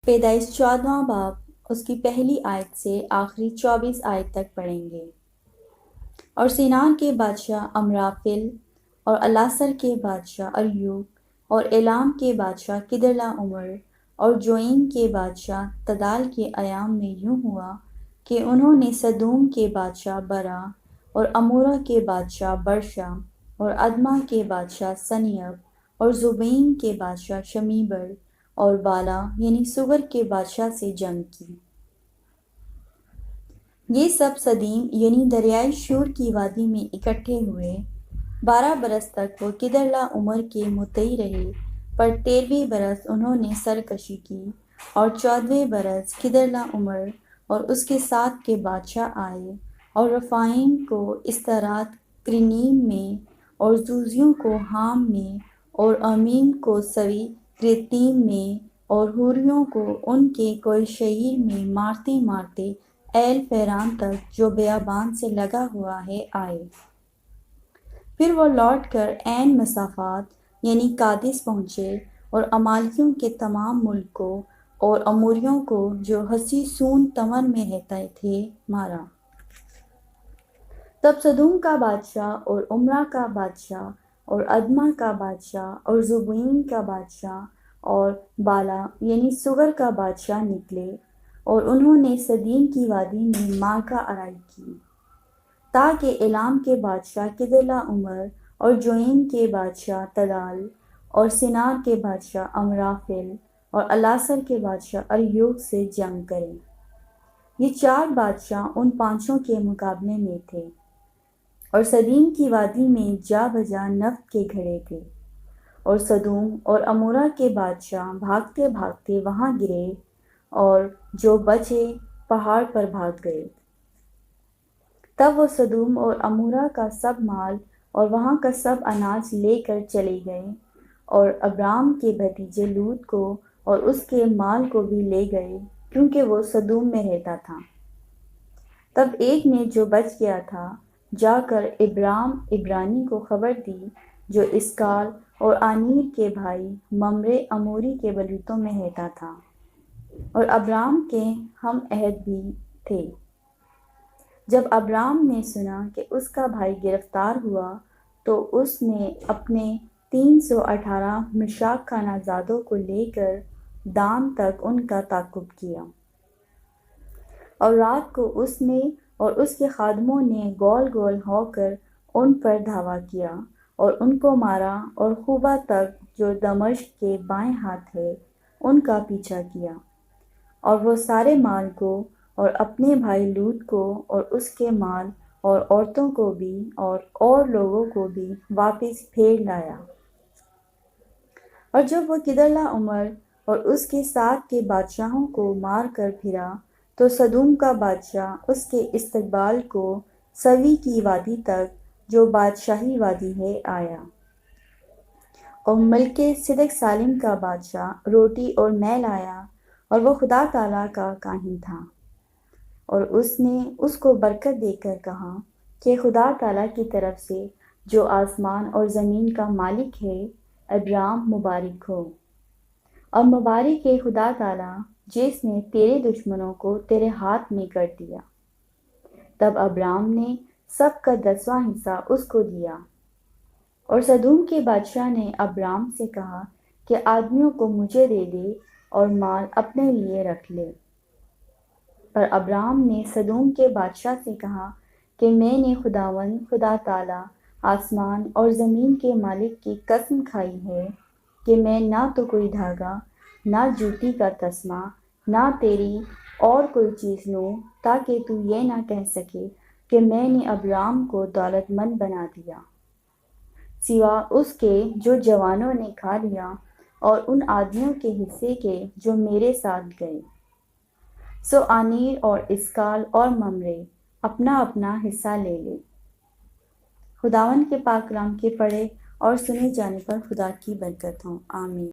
پیدائش 14واں باب اس کی پہلی آیت سے آخری 24 آیت تک پڑھیں گے۔ اور سینان کے بادشاہ امرافل اور الاسر کے بادشاہ اریوک اور ایلام کے بادشاہ کدرلاؤمر اور جوئین کے بادشاہ تدال کے ایام میں یوں ہوا کہ انہوں نے سدوم کے بادشاہ برا اور امورہ کے بادشاہ برشا اور ادما کے بادشاہ سنیب اور زبین کے بادشاہ شمیبر اور بالا یعنی سگر کے بادشاہ سے جنگ کی۔ یہ سب سدیم یعنی دریائے شور کی وادی میں اکٹھے ہوئے۔ 12 برس تک وہ کدرلاؤمر کے مطیع رہے، پر 13ویں برس انہوں نے سرکشی کی، اور 14ویں برس کدرلاؤمر اور اس کے ساتھ کے بادشاہ آئے اور رفائیم کو استرات کرنیم میں اور زوزیوں کو ہام میں اور امیم کو سوی کرتیم میں اور حوریوں کو ان کے کوئی شہیر میں مارتے مارتے ایل فیران تک جو بیابان سے لگا ہوا ہے آئے۔ پھر وہ لوٹ کر عین مسافات یعنی قادس پہنچے اور عمالیوں کے تمام ملک کو اور اموریوں کو جو حسی سون تمر میں رہتے تھے مارا۔ تب سدوم کا بادشاہ اور عمرہ کا بادشاہ اور ادما کا بادشاہ اور زبوئین کا بادشاہ اور بالا یعنی سگر کا بادشاہ نکلے، اور انہوں نے سدیم کی وادی میں معرکہ آرائی کی، تاکہ ایلام کے بادشاہ کدرلاؤمر اور جوئین کے بادشاہ تدال اور سینار کے بادشاہ امرافل اور الاسر کے بادشاہ اریوک سے جنگ کریں۔ یہ 4 بادشاہ ان 5 کے مقابلے میں تھے، اور سدیم کی وادی میں جا بجا نفط کے گھڑے تھے، اور سدوم اور امورہ کے بادشاہ بھاگتے بھاگتے وہاں گرے، اور جو بچے پہاڑ پر بھاگ گئے۔ تب وہ سدوم اور امورہ کا سب مال اور وہاں کا سب اناج لے کر چلے گئے، اور ابرام کے بھتیجے لوط کو اور اس کے مال کو بھی لے گئے، کیونکہ وہ سدوم میں رہتا تھا۔ تب ایک نے جو بچ گیا تھا جا کر ابرام عبرانی کو خبر دی، جو اسکال اور آنیر کے بھائی ممرے اموری کے بلوتوں میں رہتا تھا، اور ابرام کے ہم عہد بھی تھے۔ جب ابرام نے سنا کہ اس کا بھائی گرفتار ہوا، تو اس نے اپنے 318 مشاک خانہ زادوں کو لے کر دان تک ان کا تعاقب کیا، اور رات کو اس نے اور اس کے خادموں نے گول گول ہو کر ان پر دھاوا کیا اور ان کو مارا، اور خوبا تک جو دمشق کے بائیں ہاتھ ہے ان کا پیچھا کیا، اور وہ سارے مال کو اور اپنے بھائی لوط کو اور اس کے مال اور عورتوں کو بھی اور لوگوں کو بھی واپس پھیر لایا۔ اور جب وہ کدرلاؤمر اور اس کے ساتھ کے بادشاہوں کو مار کر پھرا، تو سدوم کا بادشاہ اس کے استقبال کو سوی کی وادی تک جو بادشاہی وادی ہے آیا، اور ملک صدق سالم کا بادشاہ روٹی اور میل آیا، اور وہ خدا تعالیٰ کا کاہن تھا، اور اس نے اس کو برکت دے کر کہا کہ خدا تعالیٰ کی طرف سے جو آسمان اور زمین کا مالک ہے، ابرام مبارک ہو، اور مبارک ہے خدا تعالیٰ جس نے تیرے دشمنوں کو تیرے ہاتھ میں کر دیا۔ تب ابرام نے سب کا 10واں حصہ اس کو دیا۔ اور سدوم کے بادشاہ نے ابرام سے کہا کہ آدمیوں کو مجھے دے دے اور مال اپنے لیے رکھ لے۔ پر ابرام نے سدوم کے بادشاہ سے کہا کہ میں نے خداوند خدا تعالیٰ آسمان اور زمین کے مالک کی قسم کھائی ہے کہ میں نہ تو کوئی دھاگا، نہ جوتی کا تسمہ، نہ تیری اور کوئی چیز لوں، تاکہ تو یہ نہ کہہ سکے کہ میں نے ابرام کو دولت مند بنا دیا، سوا اس کے جو جوانوں نے کھا لیا اور ان آدمیوں کے حصے کے جو میرے ساتھ گئے۔ سو آنیر اور اسکال اور ممرے اپنا اپنا حصہ لے لے۔ خداوند کے پاک کلام کے پڑھے اور سنے جانے پر خدا کی برکت ہو، آمین۔